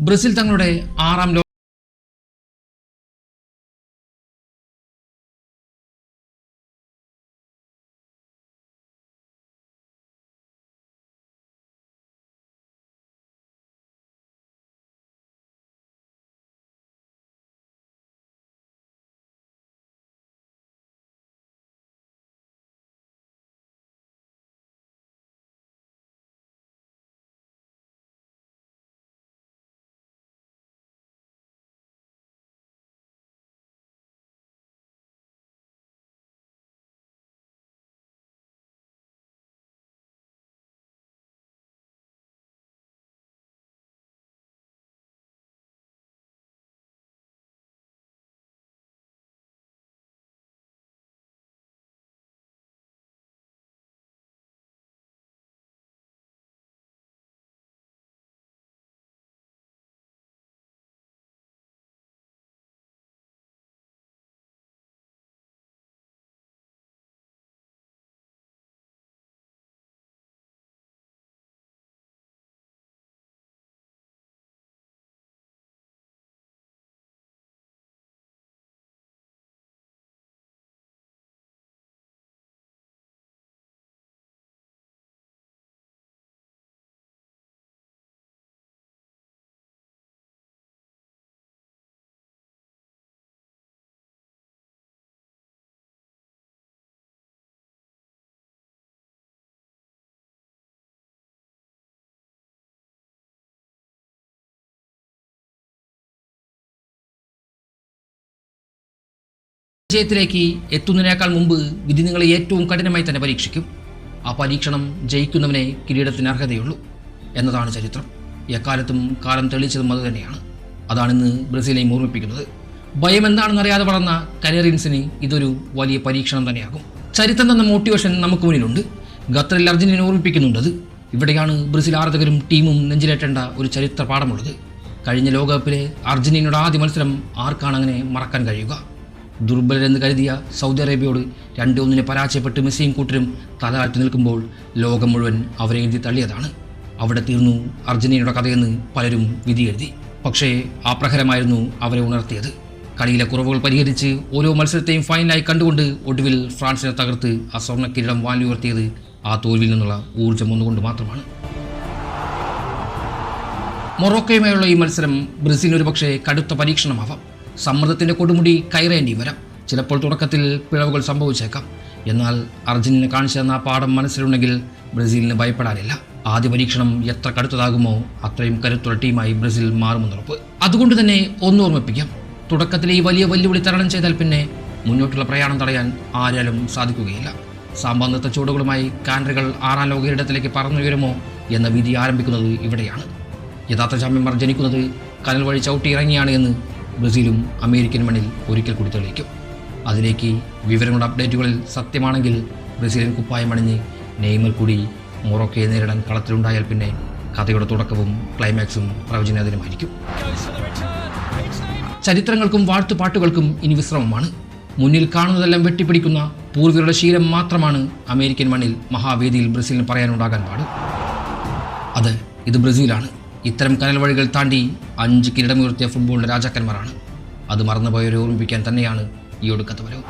Brazil തങ്ങളുടെ 6ാം വിജയത്തിലേക്ക് എത്തുന്നതിനേക്കാൾ മുമ്പ് വിധി നിങ്ങളെ ഏറ്റവും കഠിനമായി തന്നെ പരീക്ഷിക്കും. ആ പരീക്ഷണം ജയിക്കുന്നവനെ കിരീടത്തിന് അർഹതയുള്ളൂ എന്നതാണ് ചരിത്രം. എക്കാലത്തും കാലം തെളിയിച്ചതും അതുതന്നെയാണ്. അതാണിന്ന് ബ്രസീലിനെ ഓർമ്മിപ്പിക്കുന്നത്. ഭയം എന്താണെന്നറിയാതെ വളർന്ന കനേറിയൻസിന് ഇതൊരു വലിയ പരീക്ഷണം തന്നെയാകും. ചരിത്രം തന്ന മോട്ടിവേഷൻ നമുക്ക് മുന്നിലുണ്ട്. ഖത്തറിൽ അർജന്റീന ഓർമ്മിപ്പിക്കുന്നുണ്ടത്. ഇവിടെയാണ് ബ്രസീൽ ആരാധകരും ടീമും നെഞ്ചിലേറ്റേണ്ട ഒരു ചരിത്ര പാഠമുള്ളത്. കഴിഞ്ഞ ലോകകപ്പിലെ അർജന്റീനയുടെ ആദ്യ മത്സരം ആർക്കാണ് അങ്ങനെ മറക്കാൻ കഴിയുക? ദുർബലരെന്ന് കരുതിയ സൗദി അറേബ്യയോട് 2-1 പരാജയപ്പെട്ട് മെസ്സിയും കൂട്ടരും തലതാഴ്ത്തി നിൽക്കുമ്പോൾ ലോകം മുഴുവൻ അവരെ എഴുതി തള്ളിയതാണ്. അവിടെ തീർന്നു അർജന്റീനയുടെ കഥയെന്ന് പലരും വിധി എഴുതി. പക്ഷേ ആ പ്രഹരമായിരുന്നു അവരെ ഉണർത്തിയത്. കളിയിലെ കുറവുകൾ പരിഹരിച്ച് ഓരോ മത്സരത്തെയും ഫൈനലായി കണ്ടുകൊണ്ട് ഒടുവിൽ ഫ്രാൻസിനെ തകർത്ത് ആ സ്വർണ്ണ കിരീടം വാങ്ങി ഉയർത്തിയത് ആ തോൽവിയിൽ നിന്നുള്ള ഊർജ്ജം ഒന്നുകൊണ്ട് മാത്രമാണ്. മൊറോക്കയുമായുള്ള ഈ മത്സരം ബ്രസീലിന് ഒരു പക്ഷേ കടുത്ത പരീക്ഷണമാവാം. സമ്മർദ്ദത്തിൻ്റെ കൊടുമുടി കയറേണ്ടി വരാം. ചിലപ്പോൾ തുടക്കത്തിൽ പിഴവുകൾ സംഭവിച്ചേക്കാം. എന്നാൽ അർജന്റീന കാണിച്ചു തന്ന ആ പാഠം മനസ്സിലുണ്ടെങ്കിൽ ബ്രസീലിന് ഭയപ്പെടാനില്ല. ആദ്യ പരീക്ഷണം എത്ര കടുത്തതാകുമോ അത്രയും കരുത്തുള്ള ടീമായി ബ്രസീൽ മാറുമെന്നുറപ്പ്. അതുകൊണ്ട് തന്നെ ഒന്ന് ഓർമ്മിപ്പിക്കാം, തുടക്കത്തിലെ ഈ വലിയ വെല്ലുവിളി തരണം ചെയ്താൽ പിന്നെ മുന്നോട്ടുള്ള പ്രയാണം തടയാൻ ആരാലും സാധിക്കുകയില്ല. സാമ്പാന്നത്തെ ചുവടുകളുമായി കാനറികൾ 6ാം ലോക കിരീടത്തിലേക്ക് പറന്നുയരുമോ എന്ന വിധി ആരംഭിക്കുന്നത് ഇവിടെയാണ്. യഥാർത്ഥ ചാമ്പ്യന്മാർ ജനിക്കുന്നത് കനൽ വഴി ചവിട്ടി ഇറങ്ങിയാണ് എന്ന് ബ്രസീലും അമേരിക്കൻ മണ്ണിൽ ഒരിക്കൽ കൂടി തെളിയിക്കും. അതിലേക്ക് വിവരങ്ങളുടെ അപ്ഡേറ്റുകളിൽ സത്യമാണെങ്കിൽ ബ്രസീലിയൻ കുപ്പായമണിഞ്ഞ് നെയ്മർ കൂടി മൊറോക്കയെ നേരിടാൻ കളത്തിലുണ്ടായാൽ പിന്നെ കഥയുടെ തുടക്കവും ക്ലൈമാക്സും പ്രവചനാതീതമായിരിക്കും. ചരിത്രങ്ങൾക്കും വാഴ്ത്തുപാട്ടുകൾക്കും ഇനി വിശ്രമമാണ്. മുന്നിൽ കാണുന്നതെല്ലാം വെട്ടിപ്പിടിക്കുന്ന പൂർവികരുടെ ശീലം മാത്രമാണ് അമേരിക്കൻ മണ്ണിൽ മഹാവേദിയിൽ ബ്രസീലിന് പറയാനുണ്ടാകാൻ പാടും. ഇത് ബ്രസീലാണ്. ഇത്തരം കനൽ വഴികൾ താണ്ടി 5 കിരീടമുയർത്തിയ ഫുട്ബോളിൻ്റെ രാജാക്കന്മാരാണ്. അത് മറന്നുപോയവരെ ഓർമ്മിപ്പിക്കാൻ തന്നെയാണ് ഈ ഒടുക്കത്തെ വരവ്.